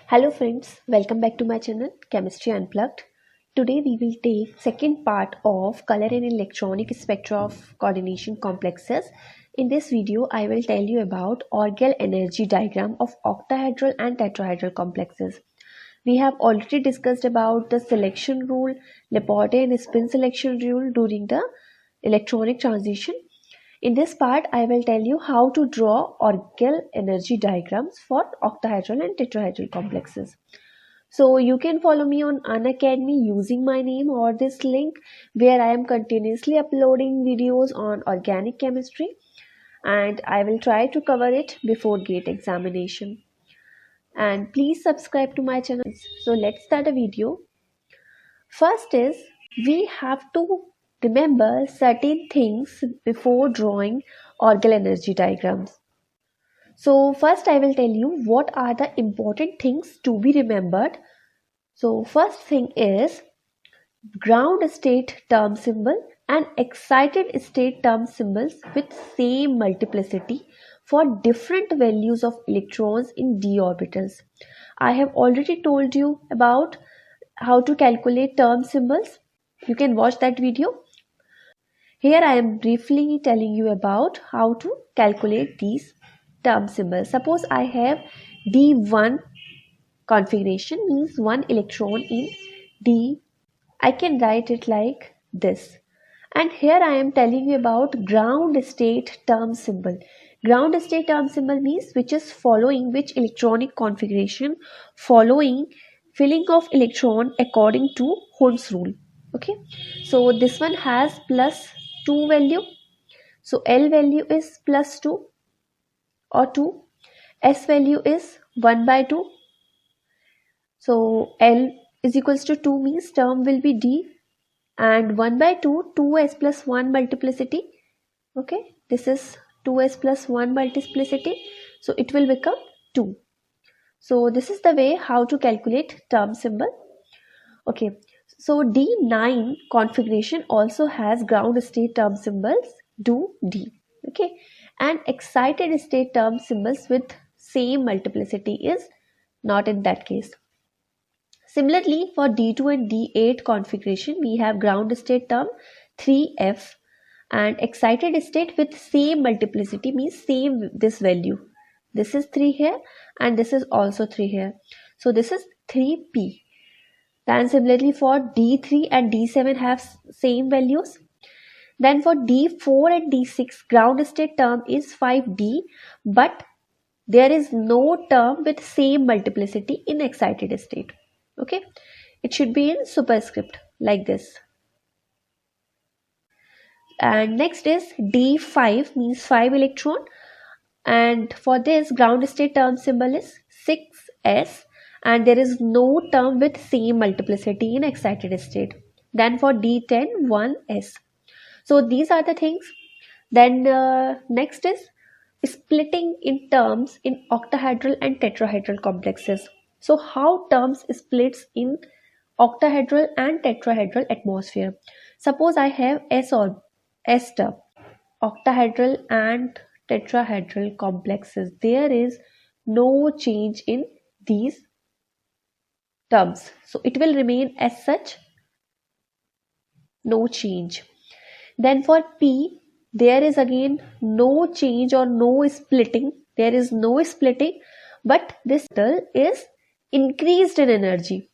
Hello friends, welcome back to my channel Chemistry Unplugged. Today we will take second part of color and electronic spectra of coordination complexes. In this video I will tell you about Orgel energy diagram of octahedral and tetrahedral complexes. We have already discussed about the selection rule, Laporte and spin selection rule during the electronic transition. In this part, I will tell you how to draw Orgel energy diagrams for octahedral and tetrahedral complexes. So you can follow me on Unacademy using my name or this link where I am continuously uploading videos on organic chemistry and I will try to cover it before GATE examination. And please subscribe to my channel. So let's start the video. First is we have to remember certain things before drawing Orgel energy diagrams. So first I will tell you what are the important things to be remembered. So first thing is ground state term symbol and excited state term symbols with same multiplicity for different values of electrons in d orbitals. I have already told you about how to calculate term symbols. You can watch that video. Here I am briefly telling you about how to calculate these term symbols. Suppose I have D1 configuration, means one electron in D. I can write it like this. And here I am telling you about ground state term symbol. Ground state term symbol means which is following which electronic configuration following filling of electron according to Hund's rule. Okay, so this one has plus 2 value, so L value is plus 2 or 2, S value is 1 by 2, so L is equals to 2 means term will be D, and 1 by 2, 2s plus 1 multiplicity. Okay, this is 2s plus 1 multiplicity, so it will become 2. So this is the way how to calculate term symbol. Okay, so D9 configuration also has ground state term symbols, do D. Okay, and excited state term symbols with same multiplicity is not in that case. Similarly, for D2 and D8 configuration, we have ground state term 3F and excited state with same multiplicity means same this value. This is 3 here and this is also 3 here. So this is 3P. Then similarly for D3 and D7 have same values. Then for D4 and D6 ground state term is 5D, but there is no term with same multiplicity in excited state. Okay, it should be in superscript like this. And next is D5 means 5 electron, and for this ground state term symbol is 6s and there is no term with same multiplicity in excited state. Then for D10 1s. So these are the things. Then next is splitting in terms in octahedral and tetrahedral complexes. So how terms splits in octahedral and tetrahedral atmosphere. Suppose I have S or S term, octahedral and tetrahedral complexes. There is no change in these terms. So it will remain as such, no change. Then for P, there is again no change or no splitting. There is no splitting, but this is increased in energy.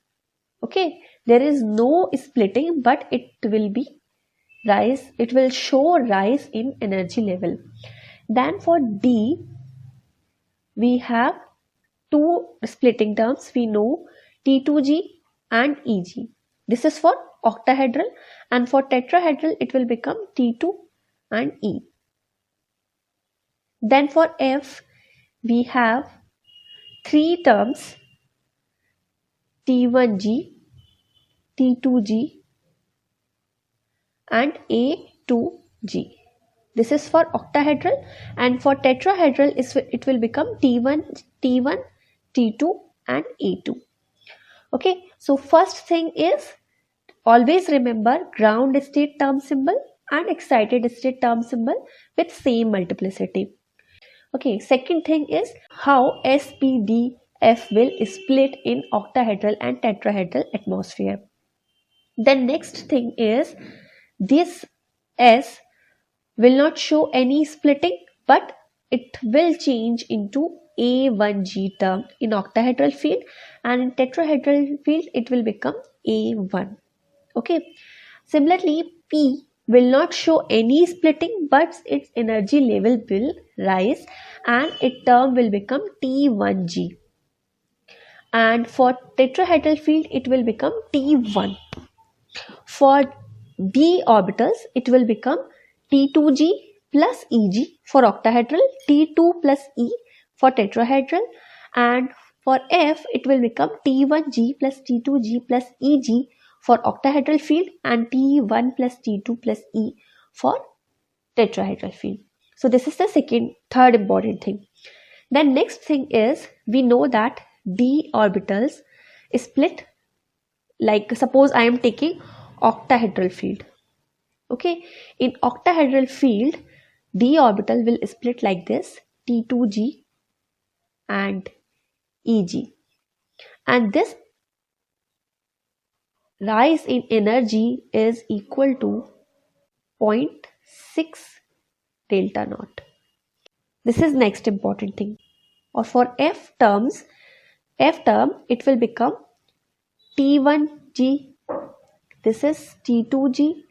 Okay, there is no splitting, but it will be rise. It will show rise in energy level. Then for D, we have two splitting terms. We know T2G and EG. This is for octahedral, and for tetrahedral it will become T2 and E. Then for F, we have three terms T1G, T2G and A2G. This is for octahedral, and for tetrahedral it will become T1, T2 and A2. Okay, so first thing is always remember ground state term symbol and excited state term symbol with same multiplicity. Okay, second thing is how SPD F will split in octahedral and tetrahedral atmosphere. Then next thing is this S will not show any splitting, but it will change into A1G term in octahedral field, and in tetrahedral field it will become A1. Okay. Similarly, P will not show any splitting, but its energy level will rise and its term will become T1G. And for tetrahedral field it will become T1. For d orbitals it will become T2G plus Eg for octahedral, T2 plus E for tetrahedral, and for F it will become T1G plus T2G plus Eg for octahedral field and T1 plus T2 plus E for tetrahedral field. So this is the third important thing. Then next thing is, we know that d orbitals split, like suppose I am taking octahedral field. Okay, in octahedral field d orbital will split like this, T2G and Eg, and this rise in energy is equal to 0.6 delta naught. This is next important thing. Or for F term it will become T1G, this is T2G,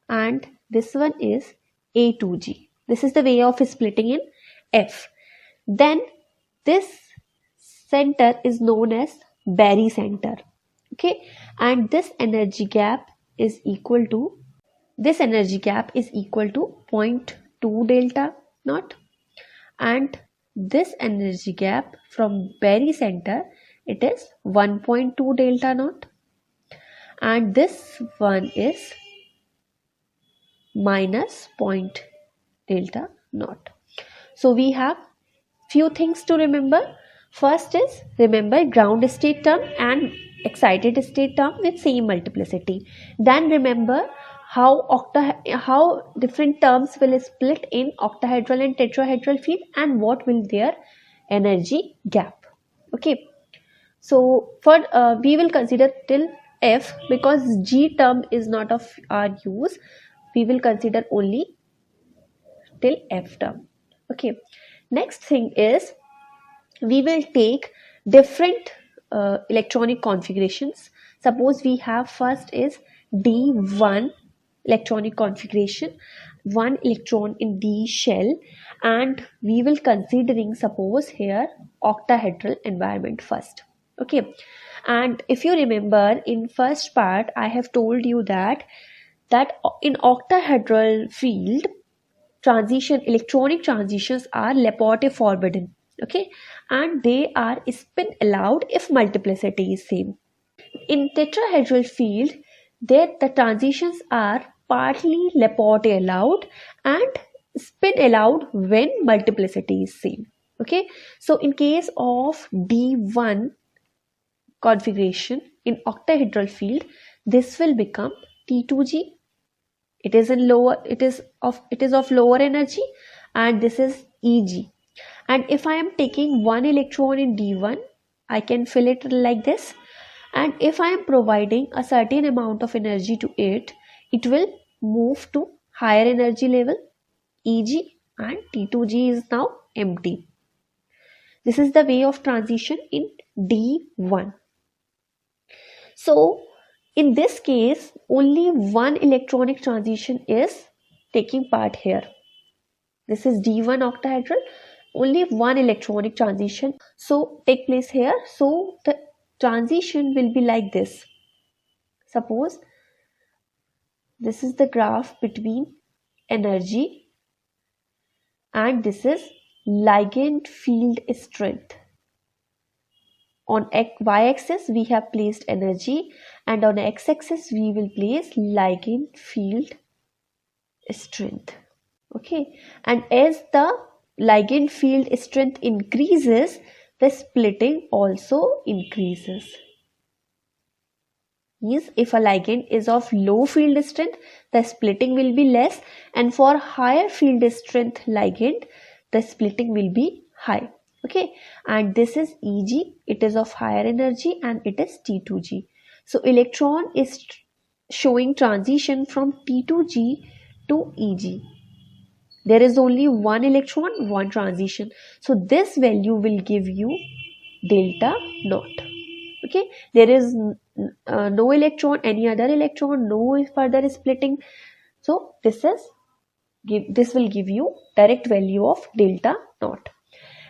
and this one is A2G. This is the way of splitting in F. Then this center is known as barycenter. Okay, and this energy gap is equal to 0.2 delta naught, and this energy gap from barycenter it is 1.2 delta naught, and this one is minus 0. delta naught. So we have few things to remember. First is, remember ground state term and excited state term with same multiplicity. Then remember how different terms will split in octahedral and tetrahedral field and what will their energy gap. Okay, so for we will consider till F, because G term is not of our use. We will consider only till F term. Okay, next thing is, we will take different electronic configurations. Suppose we have first is D1 electronic configuration, one electron in D shell, and we will considering suppose here octahedral environment first. Okay, and if you remember in first part I have told you that in octahedral field electronic transitions are Laporte forbidden. Okay, and they are spin allowed if multiplicity is same. In tetrahedral field, the transitions are partly Laporte allowed and spin allowed when multiplicity is same. Okay, so in case of D1 configuration in octahedral field, this will become T2G. It is of lower energy, and this is Eg. And if I am taking one electron in D1, I can fill it like this, and if I am providing a certain amount of energy to it, it will move to higher energy level Eg, and T2G is now empty. This is the way of transition in D1. So in this case only one electronic transition is taking part here. This is D1 octahedral, only one electronic transition so take place here. So the transition will be like this. Suppose this is the graph between energy and this is ligand field strength. On y-axis we have placed energy, and on x-axis we will place ligand field strength. Okay, and as the ligand field strength increases, the splitting also increases. Means if a ligand is of low field strength, the splitting will be less, and for higher field strength ligand, the splitting will be high. Okay, and this is Eg, it is of higher energy and it is T2G. So electron is showing transition from T2G to Eg. There is only one electron, one transition. So this value will give you delta naught. Okay, there is no electron, any other electron, no further splitting. So this will give you direct value of delta naught.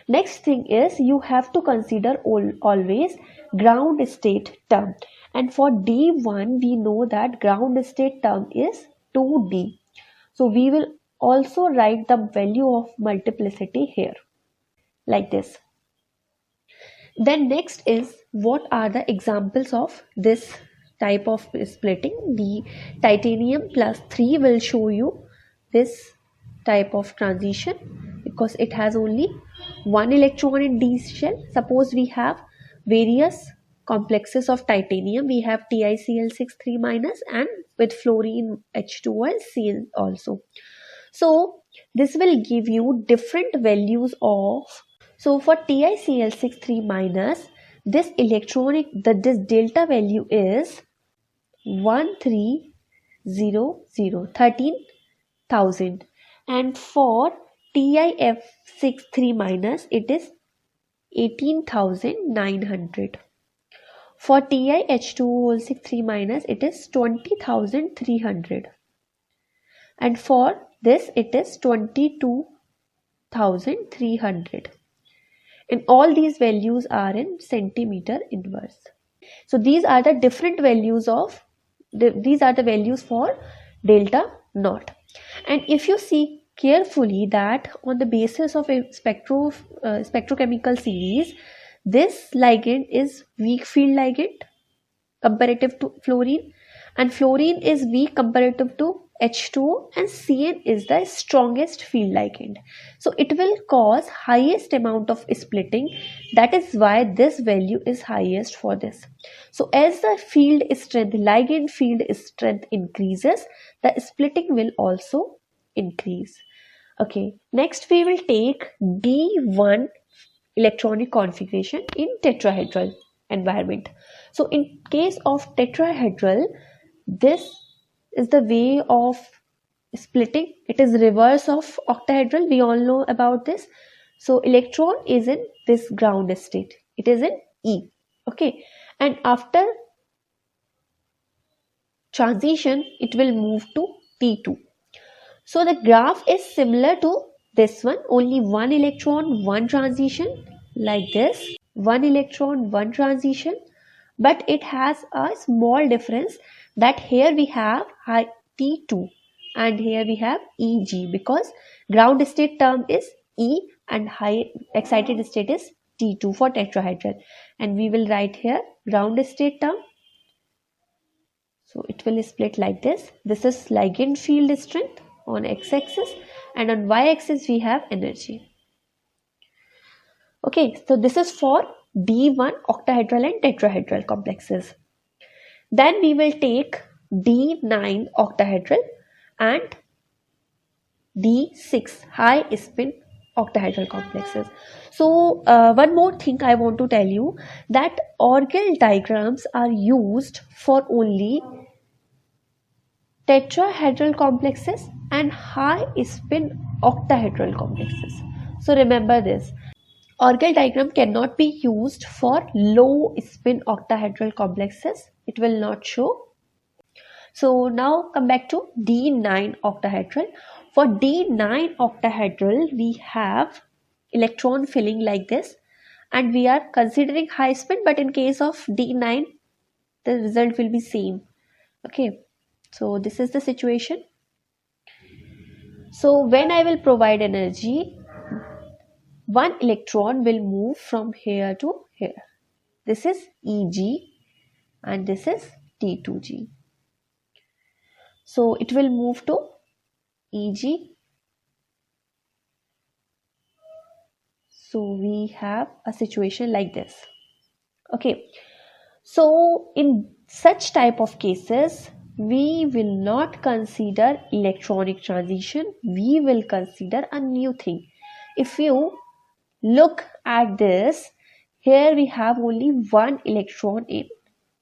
Next thing is you have to consider always ground state term. And for D1, we know that ground state term is 2D. So we will also write the value of multiplicity here like this. Then next is what are the examples of this type of splitting. The titanium plus 3 will show you this type of transition because it has only one electron in D shell. Suppose we have various complexes of titanium. We have TiCl6 3- and with fluorine H2O Cl also. So this will give you different values of. So for TiCl6 3-, this this delta value is 1300, 13,000, and for TiF6 3-, it is 18,900. For TiH2O6 3-, it is 20,300, and for this it is 22,300. And all these values are in centimeter inverse. So these are the different values of these are the values for delta naught. And if you see carefully that on the basis of a spectrochemical series, this ligand is weak field ligand comparative to fluorine, and fluorine is weak comparative to H2O, and Cn is the strongest field ligand. So it will cause highest amount of splitting. That is why this value is highest for this. So as the field strength, ligand field strength increases, the splitting will also increase. Okay, next we will take D1 electronic configuration in tetrahedral environment. So in case of tetrahedral, this is the way of splitting. It is reverse of octahedral. We all know about this. So electron is in this ground state. It is in E. Okay. And after transition, it will move to T2. So the graph is similar to this one. Only one electron, one transition like this. One electron, one transition. But it has a small difference that here we have high T2 and here we have Eg, because ground state term is E and high excited state is T2 for tetrahedral. And we will write here ground state term. So it will split like this. This is ligand field strength on x-axis, and on y-axis we have energy. Okay, so this is for D1 octahedral and tetrahedral complexes. Then we will take D9 octahedral and D6 high spin octahedral complexes. So one more thing I want to tell you, that Orgel diagrams are used for only tetrahedral complexes and high spin octahedral complexes. So remember this. Orgel diagram cannot be used for low spin octahedral complexes. It will not show. So now come back to D9 octahedral. For D9 octahedral, we have electron filling like this, and we are considering high spin, but in case of D9, the result will be same. Okay, so this is the situation. So when I will provide energy, one electron will move from here to here. This is Eg and this is T2G. So it will move to Eg. So we have a situation like this. Okay. So in such type of cases, we will not consider electronic transition. We will consider a new thing. If you look at this, here we have only one electron in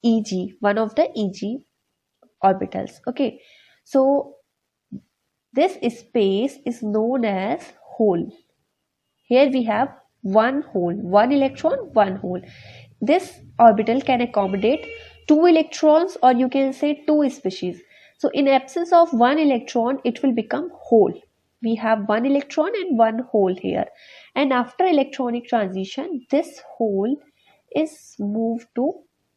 Eg, one of the Eg orbitals. Okay, so this space is known as hole. Here we have one hole, one electron, one hole. This orbital can accommodate two electrons, or you can say two species. So in absence of one electron, it will become hole. We have one electron and one hole here. And after electronic transition, this hole is moved to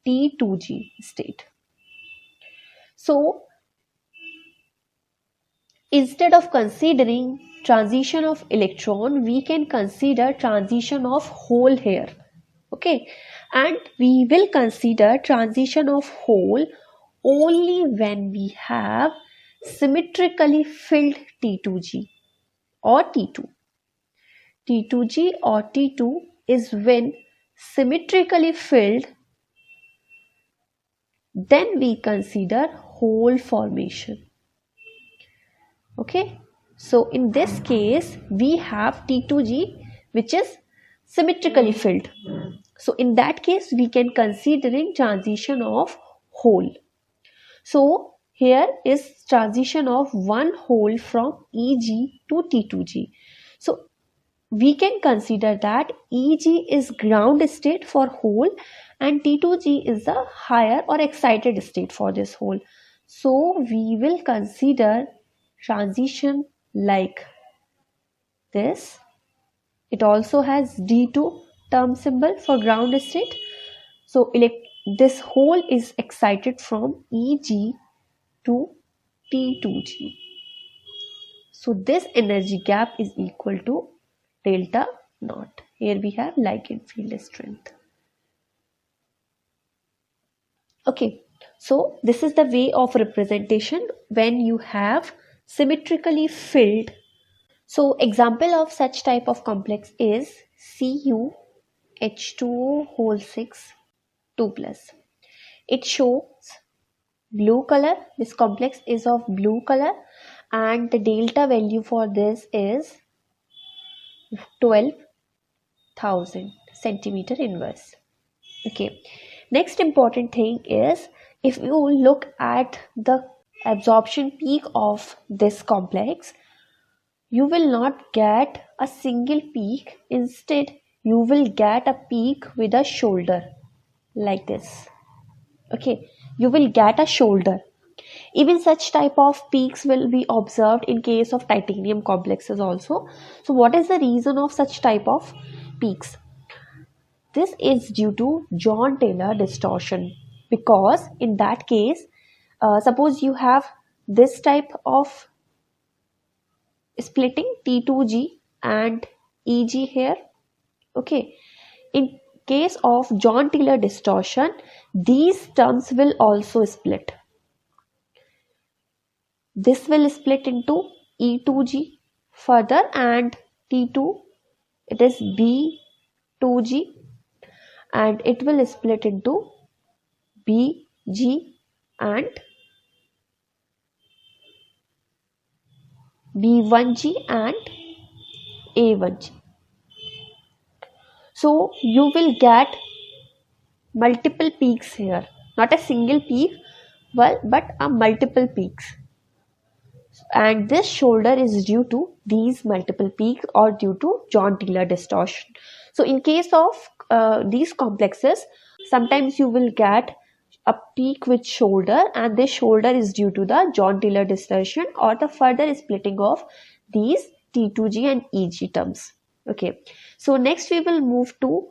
T2G state. So instead of considering transition of electron, we can consider transition of hole here. Okay, and we will consider transition of hole only when we have symmetrically filled T2G or T2. T2G or T2 is when symmetrically filled, then we consider hole formation. Okay, so in this case we have T2G which is symmetrically filled. So in that case we can considering transition of hole. So here is transition of one hole from Eg to T2G. So we can consider that Eg is ground state for hole and T2G is the higher or excited state for this hole. So we will consider transition like this. It also has D2 term symbol for ground state. So this hole is excited from Eg to T2G. So this energy gap is equal to delta naught. Here we have ligand field strength. Okay, so this is the way of representation when you have symmetrically filled. So example of such type of complex is CuH2O whole 6 2 plus. It shows blue color. This complex is of blue color and the delta value for this is 12,000 centimeter inverse. Okay, next important thing is if you look at the absorption peak of this complex, you will not get a single peak. Instead, you will get a peak with a shoulder like this. Okay, you will get a shoulder. Even such type of peaks will be observed in case of titanium complexes also. So what is the reason of such type of peaks? This is due to John Taylor distortion, because in that case, suppose you have this type of splitting T2G and EG here. Okay, in case of John Taylor distortion, these terms will also split. This will split into E2G further and T2, it is B2G, and it will split into BG and B1G and A1G. So you will get multiple peaks here, not a single peak, but a multiple peaks. And this shoulder is due to these multiple peaks or due to John Taylor distortion. So in case of these complexes, sometimes you will get a peak with shoulder, and this shoulder is due to the John Taylor distortion or the further splitting of these T2G and EG terms. Okay, so next we will move to,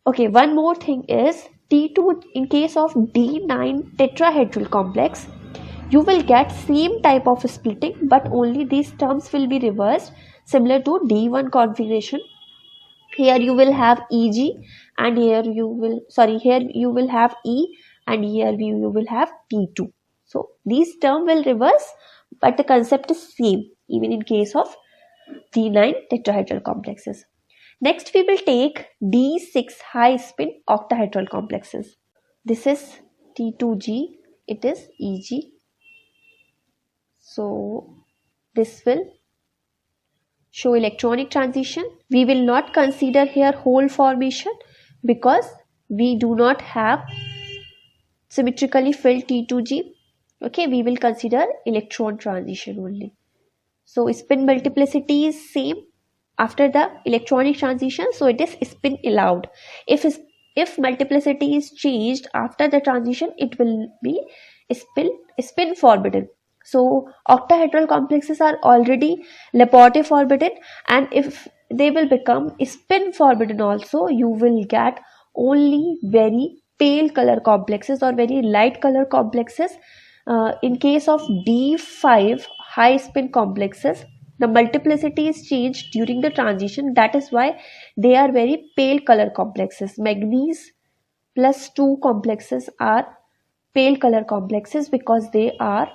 okay, one more thing is T2 in case of D9 tetrahedral complex, you will get same type of splitting, but only these terms will be reversed, similar to D1 configuration. Here you will have EG and here you will have E and here you will have T2. So these terms will reverse, but the concept is same even in case of D9 tetrahedral complexes. Next we will take D6 high spin octahedral complexes. This is T2G, it is EG. So this will show electronic transition. We will not consider here hole formation because we do not have symmetrically filled T2G. Okay, we will consider electron transition only. So spin multiplicity is same after the electronic transition, so it is spin allowed. If multiplicity is changed after the transition, it will be spin forbidden. So octahedral complexes are already Laporte forbidden, and if they will become spin forbidden also, you will get only very pale color complexes or very light color complexes. In case of D5 high spin complexes, the multiplicity is changed during the transition. That is why they are very pale color complexes. Manganese plus 2 complexes are pale color complexes because they are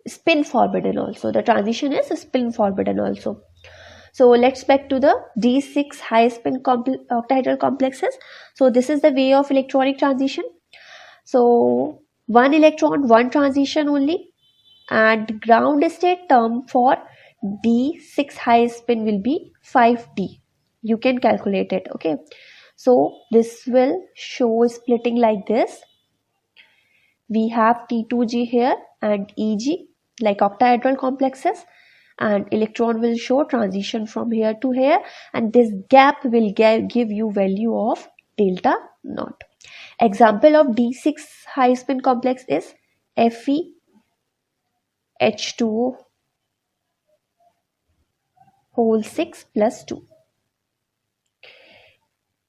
spin forbidden also. The transition is spin forbidden also. So let's back to the D6 high spin octahedral complexes. So this is the way of electronic transition. So one electron, one transition only, and ground state term for D6 high spin will be 5D. You can calculate it. Okay. So this will show splitting like this. We have T2G here and EG like octahedral complexes, and electron will show transition from here to here, and this gap will give you value of delta naught. Example of D6 high spin complex is FeH2O whole 6 plus 2.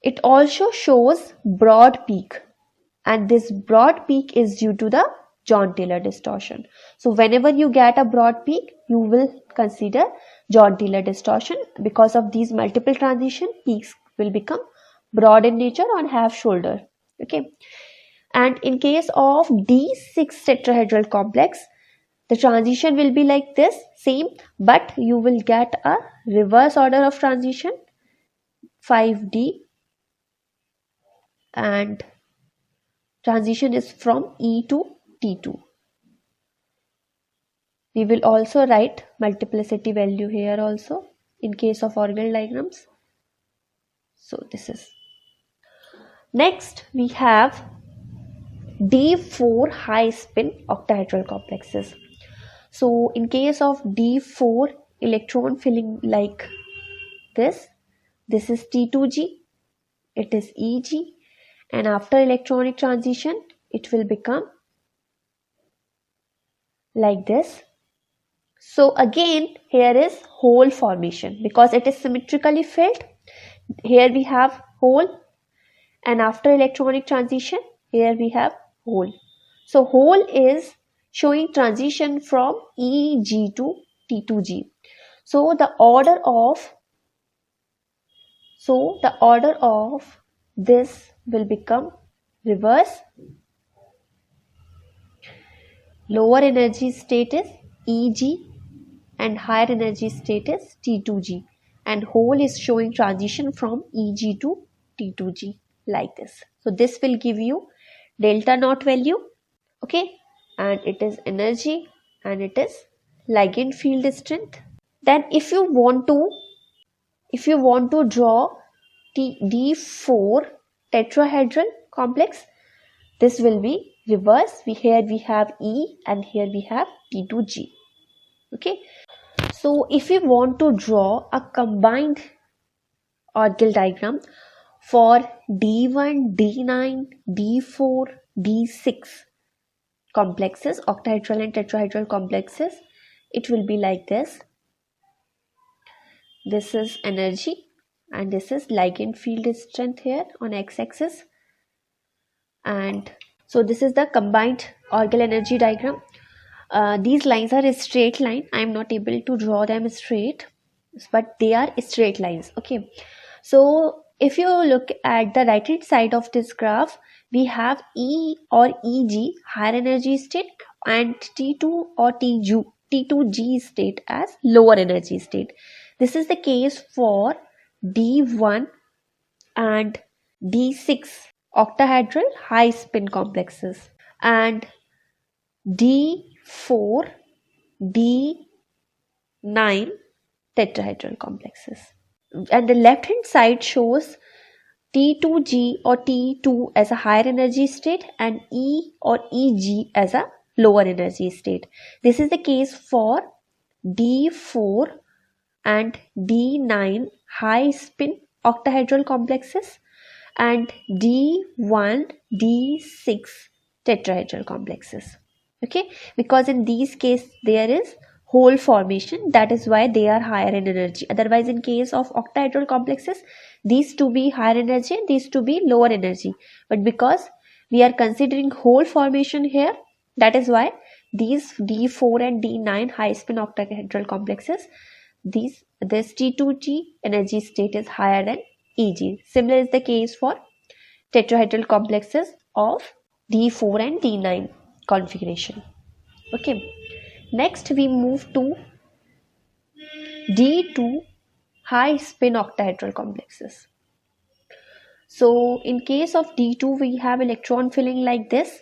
It also shows broad peak, and this broad peak is due to the John-Taylor distortion. So whenever you get a broad peak, you will consider John-Taylor distortion. Because of these multiple transition, peaks will become broad in nature on half shoulder. Okay. And in case of D6 tetrahedral complex, the transition will be like this, same, but you will get a reverse order of transition, 5D, and transition is from E to T2. We will also write multiplicity value here also in case of Orgel diagrams. So this is. Next we have D4 high spin octahedral complexes. So in case of D4 electron filling like this is T2G, it is EG, and after electronic transition it will become like this. So again here is hole formation because it is symmetrically filled. Here we have hole, and after electronic transition here we have hole. So hole is showing transition from EG to T2G. So the order of this will become reverse. Lower energy state is EG and higher energy state is T2G, and hole is showing transition from EG to T2G like this. So this will give you delta naught value. Okay, and it is energy and it is ligand field strength. Then if you want to draw D4 tetrahedral complex, this will be reverse. Here we have E and here we have T2G. Okay, so if we want to draw a combined Orgel diagram for D1, D9, D4, D6 complexes, octahedral and tetrahedral complexes, it will be like this. This is energy and this is ligand field strength here on x-axis, and so this is the combined Orgel energy diagram. These lines are a straight line. I am not able to draw them straight, but they are straight lines. Okay, so if you look at the right hand side of this graph, we have E or EG higher energy state and T2 or T2G state as lower energy state. This is the case for D1 and D6 octahedral high spin complexes, and D4, D9 tetrahedral complexes. And the left hand side shows T2G or T2 as a higher energy state and E or EG as a lower energy state. This is the case for D4 and D9 high spin octahedral complexes and D1, D6 tetrahedral complexes. Okay, because in these cases there is hole formation, that is why they are higher in energy. Otherwise, in case of octahedral complexes, these to be higher energy and these to be lower energy. But because we are considering hole formation here, that is why these D4 and D9 high spin octahedral complexes, this T2G energy state is higher than EG. Similar is the case for tetrahedral complexes of D4 and D9 configuration. Okay, next we move to D2 high spin octahedral complexes. So in case of D2 we have electron filling like this,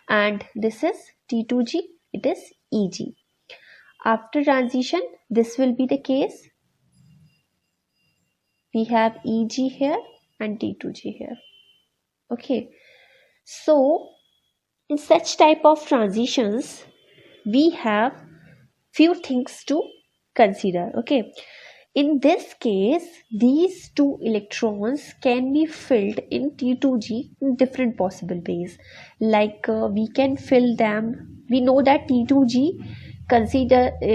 and this is T2G, it is EG. After transition this will be the case, we have EG here and T2G here. Okay, so in such type of transitions we have few things to consider. Okay, in this case these two electrons can be filled in T2G in different possible ways. Like we can fill them, we know that T2G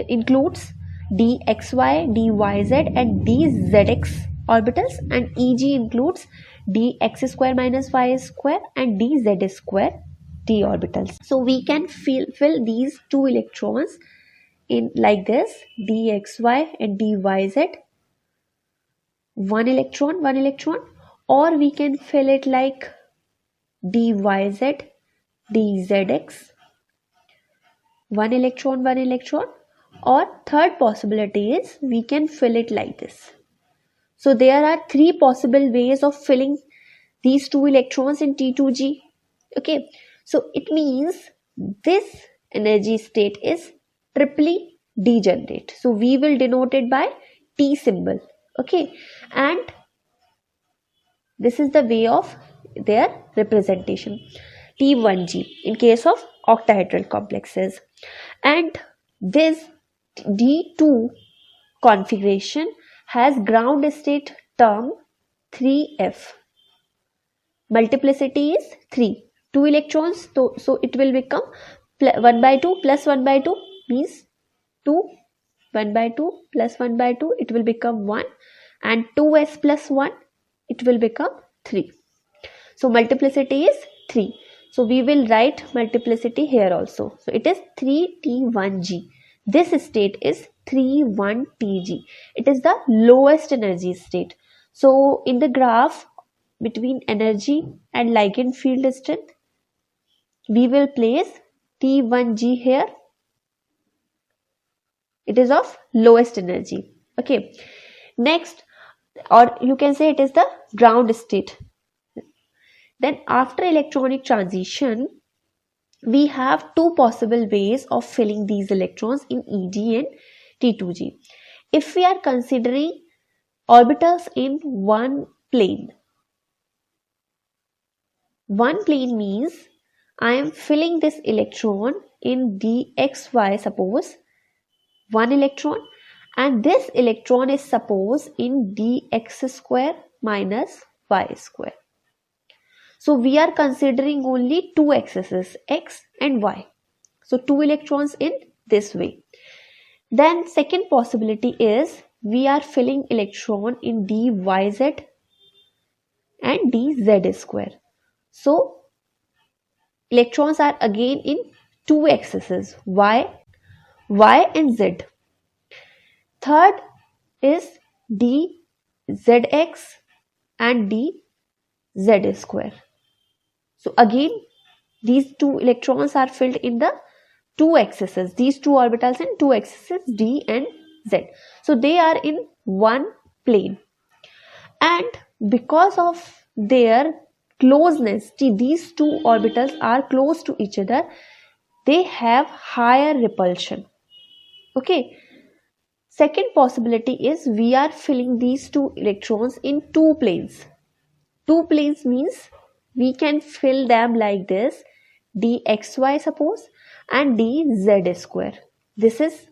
includes dxy, dyz and dzx orbitals, and EG includes dx square minus y square and dz square d orbitals. So we can fill these two electrons in like this, dxy and dyz, one electron, or we can fill it like dyz, dzx, one electron, or third possibility is we can fill it like this. So there are three possible ways of filling these two electrons in T2G. Okay, so it means this energy state is triply degenerate. So we will denote it by T symbol. Okay, and this is the way of their representation, T1G in case of octahedral complexes. And this D2 configuration has ground state term 3f. Multiplicity is 3. 2 electrons, so it will become 1 by 2 plus 1 by 2 means 2. 1 by 2 plus 1 by 2, it will become 1, and 2s plus 1, it will become 3. So multiplicity is 3. So we will write multiplicity here also. So it is 3T1G. This state is 31Tg. It is the lowest energy state. So in the graph between energy and ligand field strength, we will place T1G here. It is of lowest energy. Okay, next, or you can say it is the ground state. Then after electronic transition, we have two possible ways of filling these electrons in EG and T2G. If we are considering orbitals in one plane means I am filling this electron in dxy, suppose one electron, and this electron is suppose in dx square minus y square. So we are considering only two axes, x and y. So two electrons in this way. Then second possibility is we are filling electron in dyz and dz square. So electrons are again in two axes, y and z. Third is dzx and dz square. So again these two electrons are filled in the two axes, these two orbitals in two axes, d and z. So they are in one plane, and because of their closeness, these two orbitals are close to each other, they have higher repulsion. Okay, Second possibility is we are filling these two electrons in two planes. Two planes means we can fill them like this, dxy suppose and dz square. This is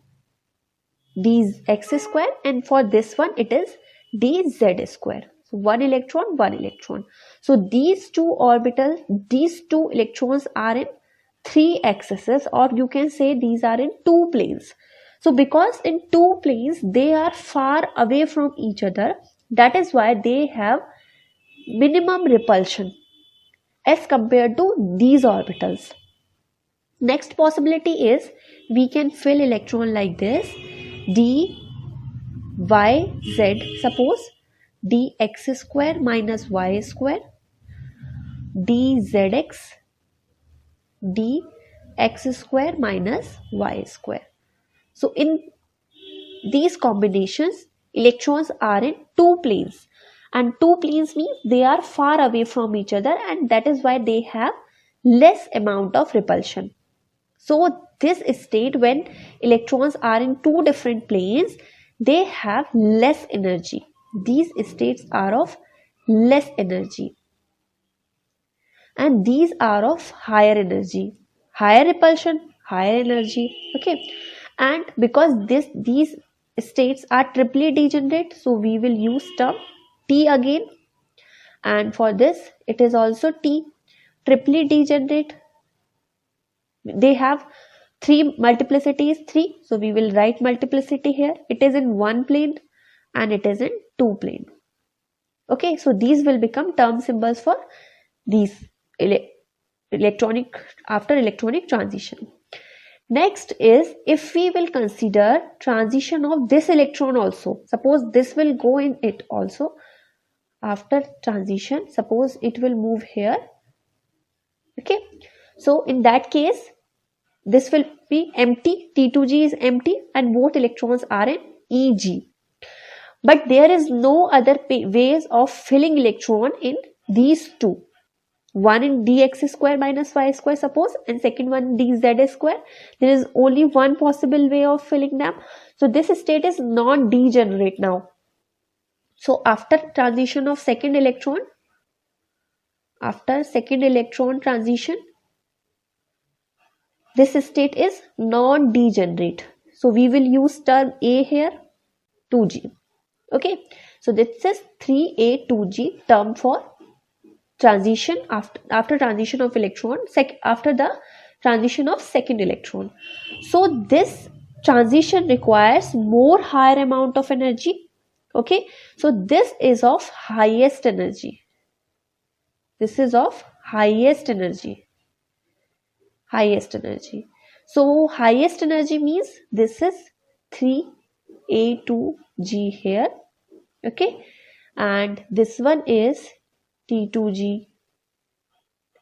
dx square and for this one it is dz square. So one electron. So these two orbitals, these two electrons are in three axes, or you can say these are in two planes. So because in two planes they are far away from each other, that is why they have minimum repulsion as compared to these orbitals. Next possibility is we can fill electron like this, d y z, suppose dx square minus y square dzx dx square minus y square. So in these combinations, electrons are in two planes, and two planes means they are far away from each other, and that is why they have less amount of repulsion. So this state, when electrons are in two different planes, they have less energy. These states are of less energy, and these are of higher energy, higher repulsion, higher energy. Okay, and because these states are triply degenerate, so we will use term T again, and for this it is also T, triply degenerate. They have three, multiplicity is 3, so we will write multiplicity here. It is in one plane and it is in two plane. Okay, so these will become term symbols for these electronic, after electronic transition. Next is, if we will consider transition of this electron also, suppose this will go in it also, after transition, suppose it will move here. Okay, so in that case this will be empty, T2G is empty and both electrons are in EG. But there is no other ways of filling electron in these two. One in dx square minus y square suppose, and second one dz square. There is only one possible way of filling them. So this state is non-degenerate now. So after transition of second electron, after second electron transition, this state is non-degenerate. So we will use term A here, 2G. Okay, so this is 3A 2G term for transition after transition of electron, after the transition of second electron. So this transition requires more higher amount of energy. Okay, so this is of highest energy. This is of highest energy. Highest energy. So highest energy means this is 3A2G here. Okay, and this one is T2G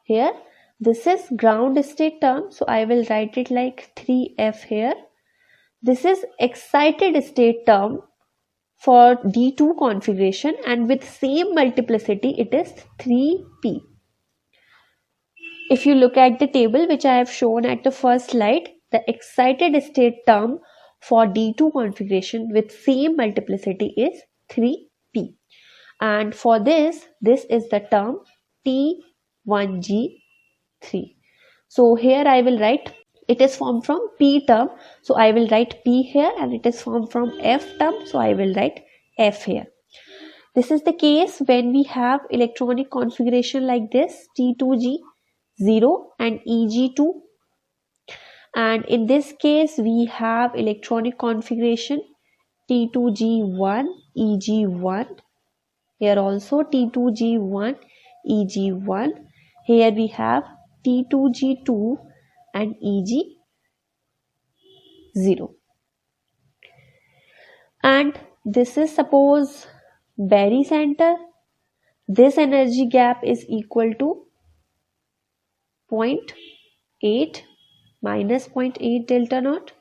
here. This is ground state term, so I will write it like 3F here. This is excited state term for D2 configuration, and with same multiplicity it is 3P. If you look at the table which I have shown at the first slide, the excited state term for D2 configuration with same multiplicity is 3P. And for this is the term T1G3. So here I will write, it is formed from P term, so I will write P here, and it is formed from F term, so I will write F here. This is the case when we have electronic configuration like this, T2G0 and EG2, and in this case we have electronic configuration T2G1 EG1. Here also T2G1 EG1. Here we have T2G2 and EG0. And this is suppose barycenter. This energy gap is equal to 0.8 minus 0.8 delta naught.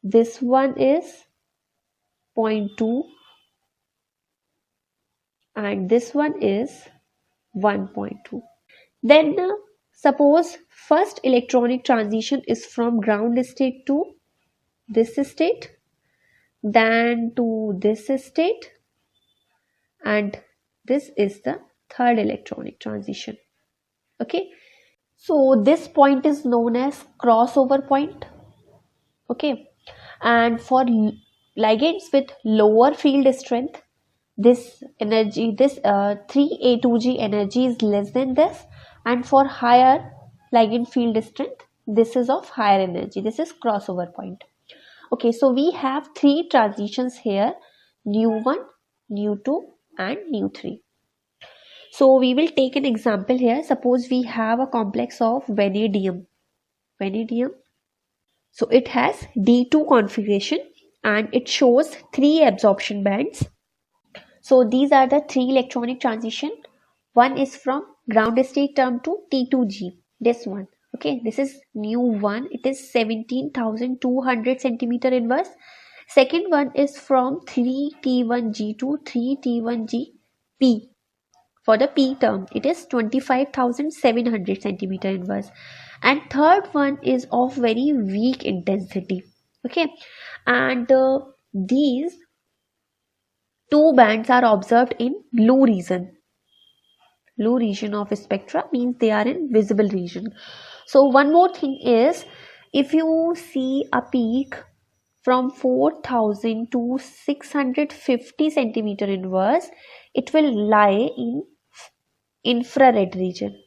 This one is 0.2 and this one is 1.2. Then suppose first electronic transition is from ground state to this state. then to this state, and this is the third electronic transition. Okay, so this point is known as crossover point. Okay, and for ligands with lower field strength, this energy, this 3A2G energy is less than this, and for higher ligand field strength, this is of higher energy. This is crossover point. Okay, so we have three transitions here: nu1, nu2 and nu3. So we will take an example here. Suppose we have a complex of vanadium. So it has D2 configuration and it shows three absorption bands. So these are the three electronic transition. One is from ground state term to T2G. This one. Okay, this is nu1. It is 17,200 centimeter inverse. Second one is from 3T1G to 3T1GP. For the P term, it is 25,700 centimeter inverse. And third one is of very weak intensity. Okay, and these two bands are observed in blue region. Blue region of spectra means they are in visible region. So one more thing is, if you see a peak from 4,000 to 650 centimeter inverse, it will lie in infrared region.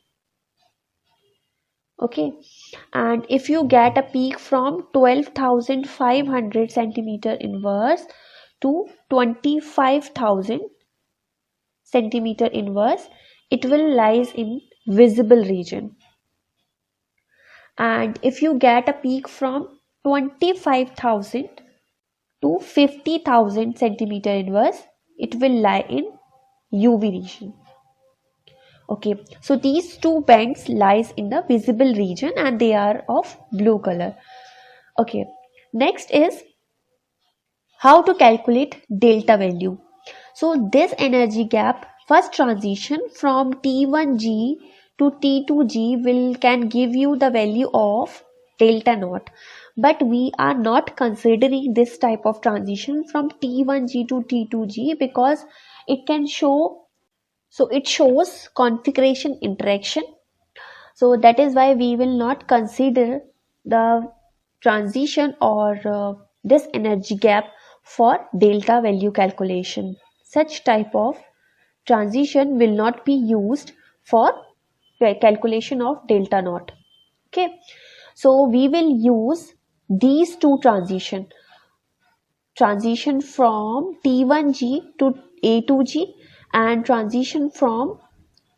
Okay, and if you get a peak from 12,500 centimeter inverse to 25,000 centimeter inverse, it will lies in visible region. And if you get a peak from 25,000 to 50,000 centimeter inverse, it will lie in UV region. Okay, so these two bands lies in the visible region and they are of blue color. Okay, next is how to calculate delta value. So this energy gap, first transition from T1G to T2G can give you the value of delta naught. But we are not considering this type of transition from T1G to T2G because it can show, so it shows configuration interaction. So that is why we will not consider the transition or this energy gap for delta value calculation. Such type of transition will not be used for calculation of delta naught. Okay, so we will use these two transition from T1G to A2G and transition from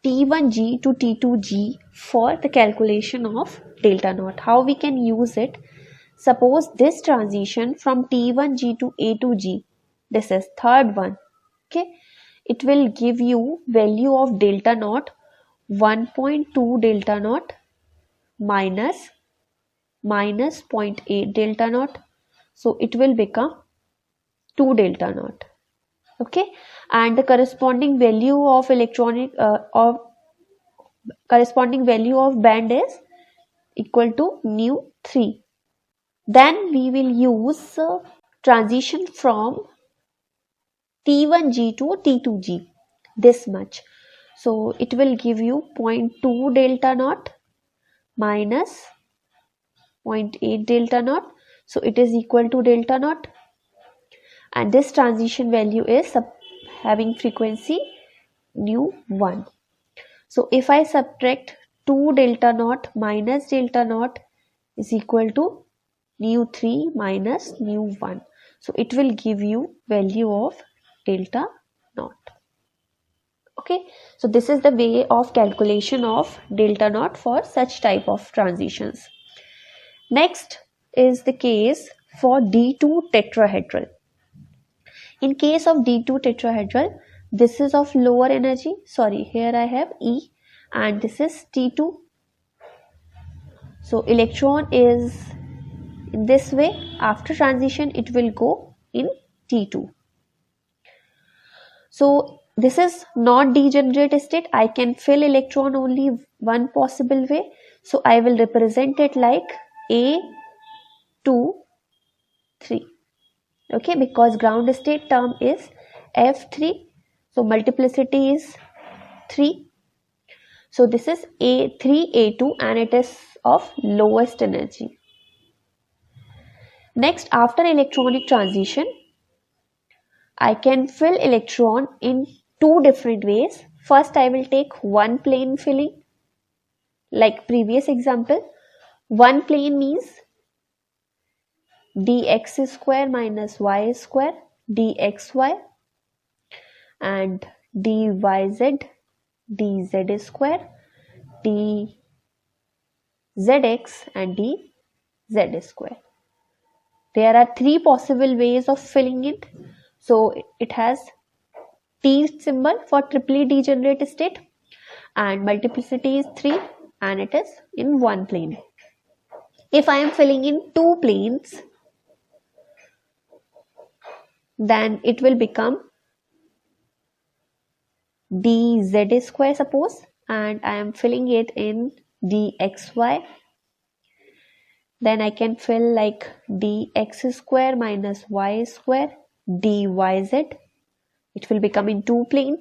T1G to T2G for the calculation of delta naught. How we can use it? Suppose this transition from T1G to A2G, this is third one. Okay, it will give you value of delta naught 1.2 delta naught minus 0.8 delta naught. So it will become 2 delta naught. Okay, and the corresponding value of corresponding value of band is equal to nu3. Then we will use transition from T1G to T2G, this much. So it will give you 0.2 delta naught minus 0.8 delta naught. So it is equal to delta naught. And this transition value is having frequency nu1. So if I subtract 2 delta naught minus delta naught is equal to nu3 minus nu1. So it will give you value of delta naught. Okay, so this is the way of calculation of delta naught for such type of transitions. Next is the case for D2 tetrahedral. In case of D2 tetrahedral, this is of lower energy. Sorry, here I have E and this is T2. So electron is in this way. After transition, it will go in T2. So this is not degenerate state. I can fill electron only one possible way. So I will represent it like A, 2, 3. Okay, because ground state term is F3, so multiplicity is 3. So this is A3A2 and it is of lowest energy. Next, after electronic transition, I can fill electron in two different ways. First, I will take one plane filling, like previous example. One plane means dx square minus y square dxy and dyz dz square dzx and dz square. There are three possible ways of filling it. So it has T symbol for triply degenerate state and multiplicity is 3 and it is in one plane. If I am filling in two planes, then it will become dz square suppose, and I am filling it in dxy. Then I can fill like dx square minus y square dyz. It will become in two plane.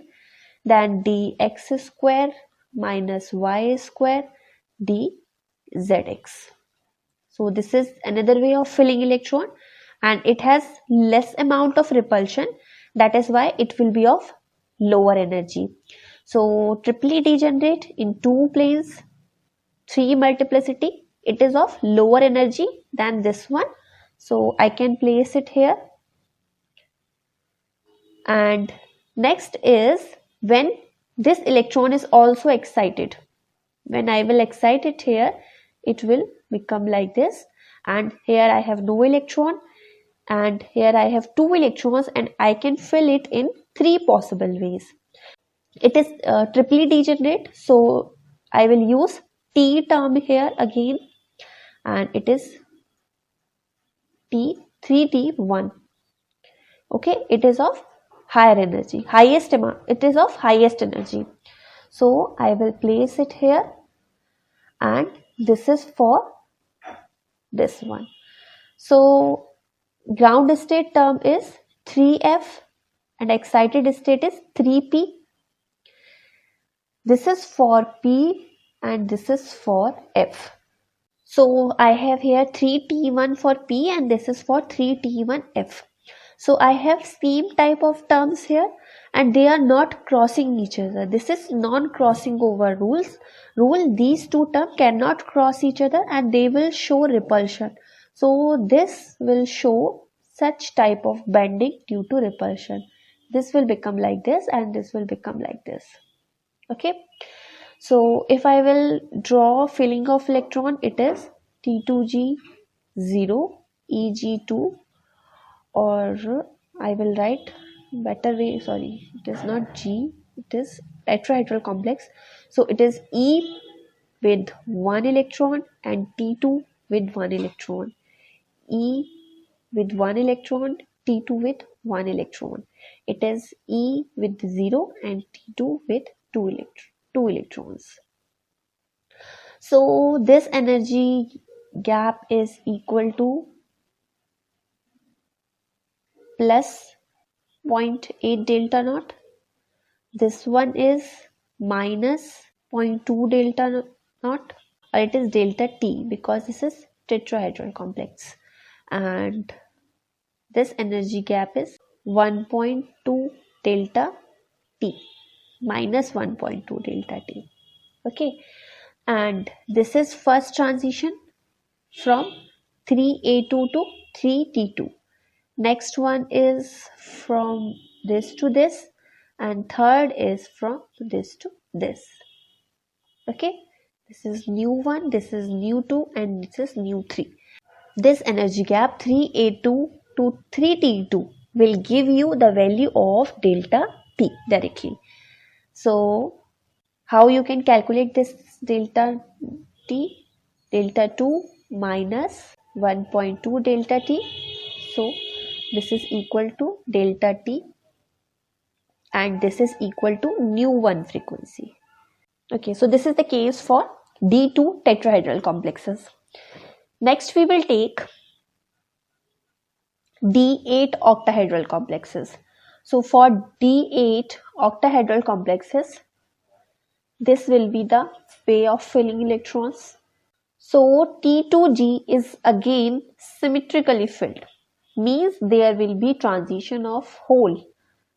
Then dx square minus y square dzx. So this is another way of filling electron and it has less amount of repulsion. That is why it will be of lower energy. So triply degenerate in two planes, 3 multiplicity, it is of lower energy than this one. So I can place it here. And next is when this electron is also excited. When I will excite it here, it will become like this. And here I have no electron. And here I have 2 electrons and I can fill it in 3 possible ways. It is triply degenerate, so I will use T term here again and it is T 3T1. Okay, it is of higher energy, highest amount, it is of highest energy. So I will place it here and this is for this one. So ground state term is 3F and excited state is 3P. This is for P and this is for F. So I have here 3T1 for P and this is for 3T1F. So I have same type of terms here and they are not crossing each other. This is non-crossing over rule. These two terms cannot cross each other and they will show repulsion. So this will show such type of bending due to repulsion. This will become like this and this will become like this. Okay, so if I will draw filling of electron, it is T2G 0 EG2, or I will write better way, sorry, it is not G, it is tetrahedral complex. So it is E with 1 electron and T2 with 1 electron. E with 1 electron, T2 with 1 electron. It is E with 0 and T2 with 2 electrons. So this energy gap is equal to plus 0.8 delta naught. This one is minus 0.2 delta naught, or it is delta T because this is tetrahedral complex. And this energy gap is 1.2 delta T, minus 1.2 delta T. Okay, and this is first transition from 3A2 to 3T2. Next one is from this to this, and third is from this to this. Okay, this is new 1, this is new 2, and this is new 3. This energy gap 3A2 to 3T2 will give you the value of delta P directly. So how you can calculate this delta T? Delta 2 minus 1.2 delta T. So this is equal to delta T and this is equal to nu 1 frequency. Okay, so this is the case for D2 tetrahedral complexes. Next we will take D8 octahedral complexes. So for D8 octahedral complexes, this will be the way of filling electrons. So T2G is again symmetrically filled, means there will be transition of hole.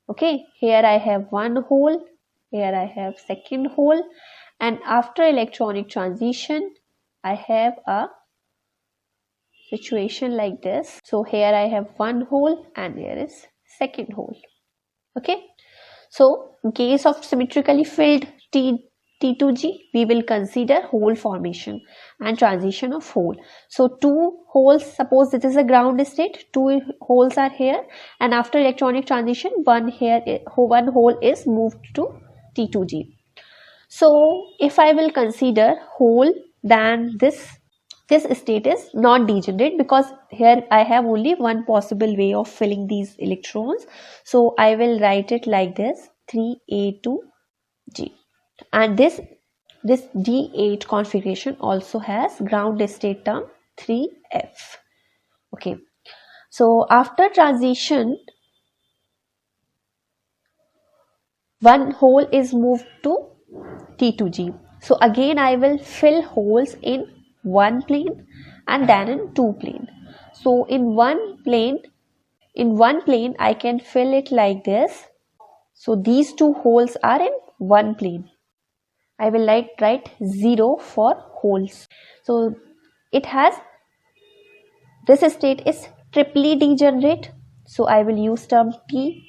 Okay, here I have one hole, here I have second hole, and after electronic transition I have a situation like this. So here I have one hole and here is second hole. Okay, so in case of symmetrically filled T2G, we will consider hole formation and transition of hole. So two holes, suppose this is a ground state, two holes are here, and after electronic transition, one hole is moved to T2G. So if I will consider hole, then this state is not degenerate, because here I have only one possible way of filling these electrons. So I will write it like this, 3A2G. And this D8 configuration also has ground state term 3F. Okay, so after transition, one hole is moved to T2G. So again I will fill holes in one plane and then in two plane. So in one plane I can fill it like this. So these two holes are in one plane. I will write 0 for holes. So it has, this state is triply degenerate. So I will use term P.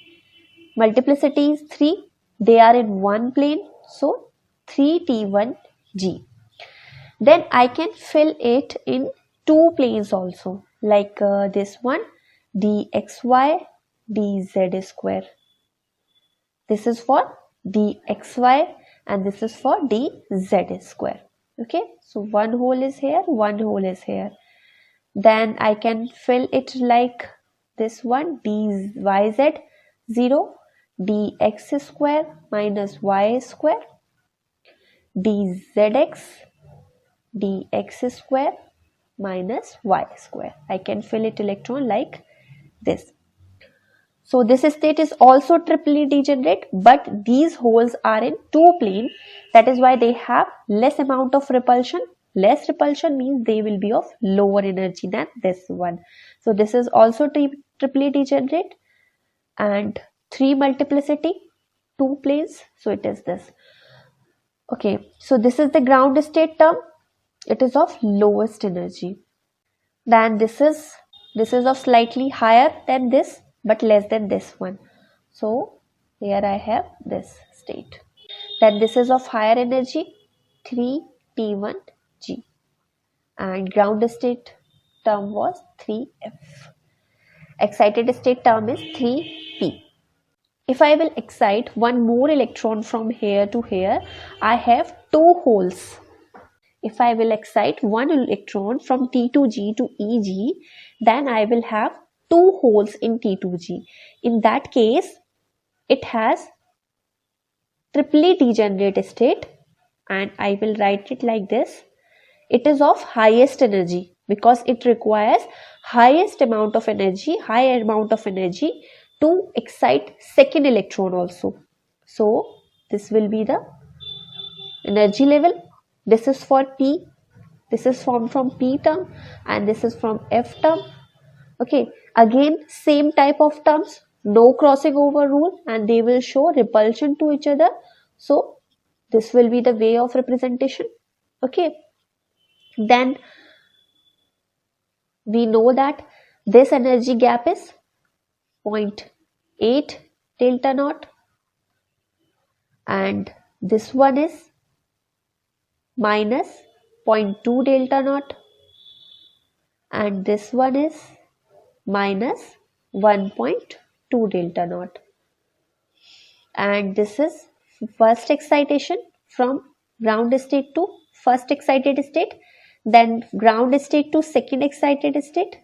Multiplicity is 3. They are in one plane. So 3T1G. Then I can fill it in two planes also, like this one, dxy dz square. This is for dxy and this is for dz square. Okay, so one hole is here, one hole is here. Then I can fill it like this one, dyz 0, dx square minus y square, dzx dx square minus y square. I can fill it electron like this. So this state is also triply degenerate, but these holes are in two plane. That is why they have less amount of repulsion. Less repulsion means they will be of lower energy than this one. So this is also triply degenerate, and 3 multiplicity, 2 planes. So it is this. Okay, so this is the ground state term. It is of lowest energy. Then this is of slightly higher than this but less than this one. So here I have this state. Then this is of higher energy, 3T1G, and ground state term was 3F. Excited state term is 3P. If I will excite one more electron from here to here, I have two holes. If I will excite one electron from T2G to EG, then I will have two holes in T2G. In that case, it has triply degenerate state, and I will write it like this. It is of highest energy because it requires highest amount of energy, high amount of energy to excite second electron also. So this will be the energy level. This is for P, this is formed from P term, and this is from F term. Okay, again same type of terms, no crossing over rule, and they will show repulsion to each other. So this will be the way of representation. Okay, then we know that this energy gap is 0.8 delta naught, and this one is minus 0.2 delta naught, and this one is minus 1.2 delta naught. And this is first excitation from ground state to first excited state, then ground state to second excited state,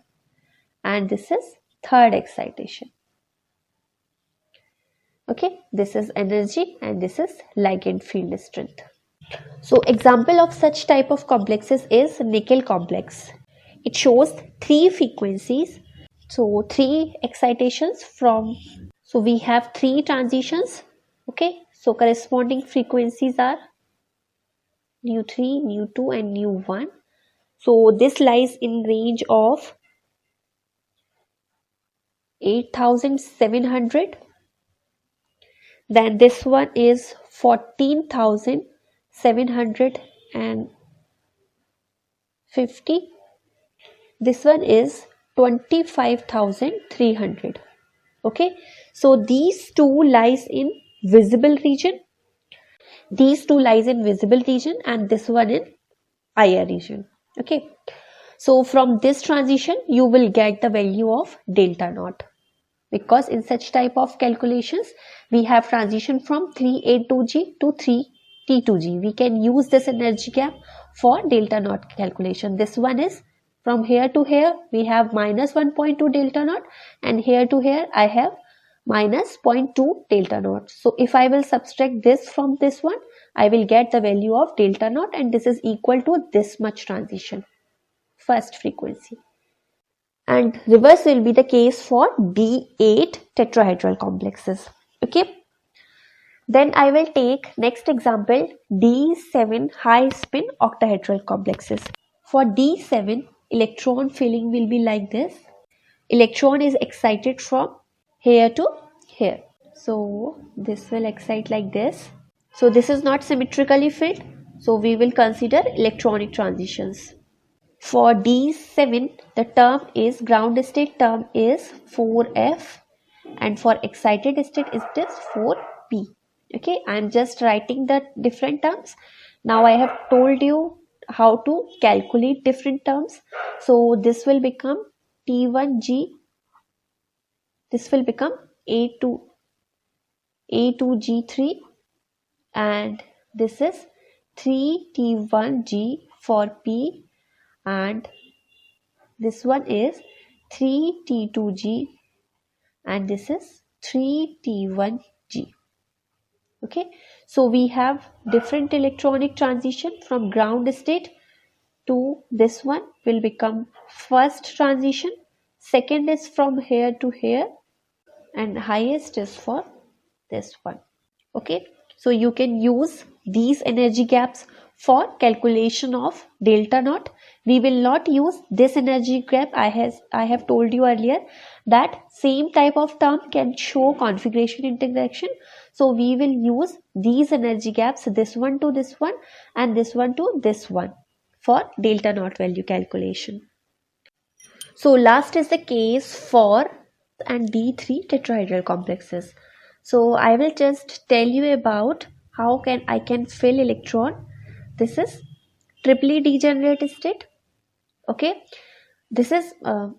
and this is third excitation. Okay, this is energy and this is ligand field strength. So example of such type of complexes is nickel complex. It shows three frequencies So three excitations from, so we have three transitions. Okay, so corresponding frequencies are nu3, nu2 and nu1. So this lies in range of 8,700. Then this one is 14,750. This one is 25,300. Okay, so these two lies in visible region. These two lies in visible region and this one in IR region. Okay, so from this transition you will get the value of delta naught, because in such type of calculations we have transition from 3A2G to 3T2G. We can use this energy gap for delta naught calculation. This one is from here to here we have minus 1.2 delta naught, and here to here I have minus 0.2 delta naught. So if I will subtract this from this one, I will get the value of delta naught, and this is equal to this much transition, first frequency. And reverse will be the case for D8 tetrahedral complexes. Okay. Then I will take next example, D7 high spin octahedral complexes. For D7, electron filling will be like this. Electron is excited from here to here. So this will excite like this. So this is not symmetrically filled. So we will consider electronic transitions. For D7, the term is ground state term is 4F, and for excited state it is 4P. Okay, I am just writing the different terms. Now I have told you how to calculate different terms. So this will become T1G, this will become A2G3, and this is 3T1G for P, and this one is 3T2G, and this is 3T1G. Okay, so we have different electronic transition. From ground state to this one will become first transition, second is from here to here, and highest is for this one. Okay, so you can use these energy gaps for calculation of delta naught. We will not use this energy gap. I have told you earlier that same type of term can show configuration interaction. So we will use these energy gaps, this one to this one and this one to this one, for delta naught value calculation. So last is the case for and D3 tetrahedral complexes. So I will just tell you about how I can fill electron. This is triply degenerate state. Okay, this is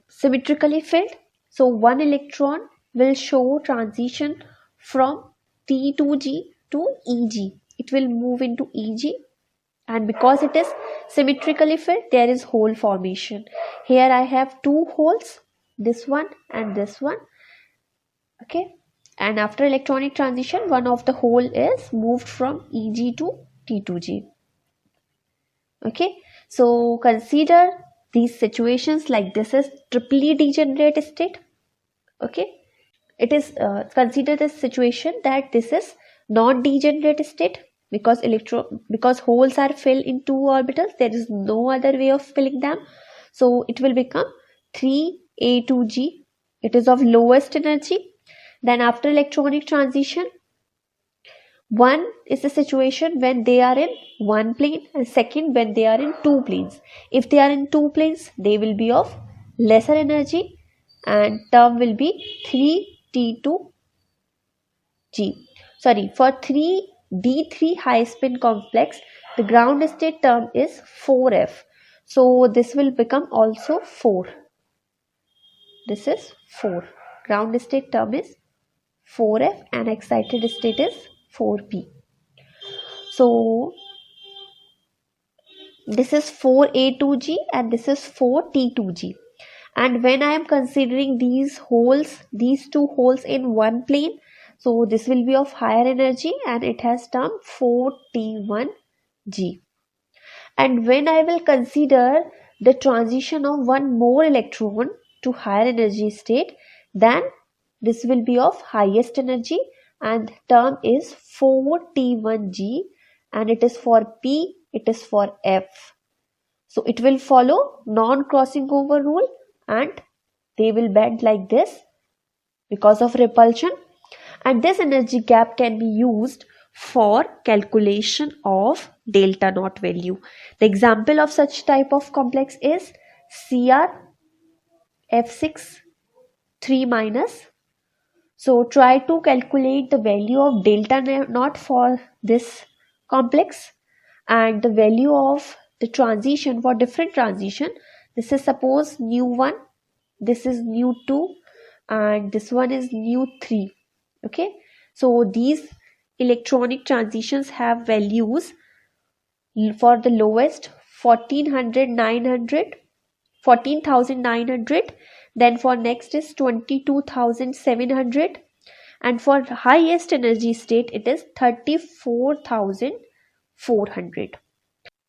symmetrically filled. So one electron will show transition from T2G to EG. It will move into EG, and because it is symmetrically filled, there is hole formation. Here I have two holes, this one and this one. Okay, and after electronic transition, one of the hole is moved from EG to T2G. Okay, so consider these situations like this is triply degenerate state. Okay, it is consider this situation that this is non-degenerate state, because holes are filled in two orbitals. There is no other way of filling them. So it will become 3A2G. It is of lowest energy. Then after electronic transition, one is the situation when they are in one plane, and second when they are in two planes. If they are in two planes, they will be of lesser energy, and term will be 3T2G. Sorry, for 3D3 high spin complex, the ground state term is 4F. So this will become also 4. This is 4. Ground state term is 4F and excited state is 4P. So this is 4A2G and this is 4T2G. And when I am considering these holes, these two holes in one plane, so this will be of higher energy and it has term 4T1G. And when I will consider the transition of one more electron, to higher energy state, then this will be of highest energy, and term is 4T1G, and it is for P, it is for F. So it will follow non-crossing over rule, and they will bend like this because of repulsion, and this energy gap can be used for calculation of delta naught value. The example of such type of complex is CrF6 3 minus. So try to calculate the value of delta naught for this complex and the value of the transition for different transition. This is suppose nu 1, this is nu 2, and this one is nu 3. Okay, so these electronic transitions have values for the lowest 14,900, then for next is 22,700, and for highest energy state it is 34,400.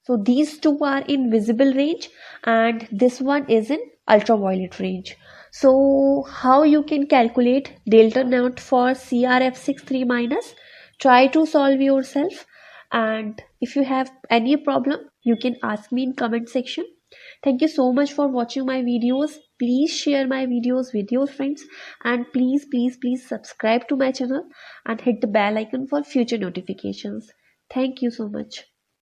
So these two are in visible range and this one is in ultraviolet range. So how you can calculate delta naught for CrF6 minus? Try to solve yourself, and if you have any problem you can ask me in comment section. Thank you so much for watching my videos. Please share my videos with your friends, and please subscribe to my channel and hit the bell icon for future notifications. Thank you so much.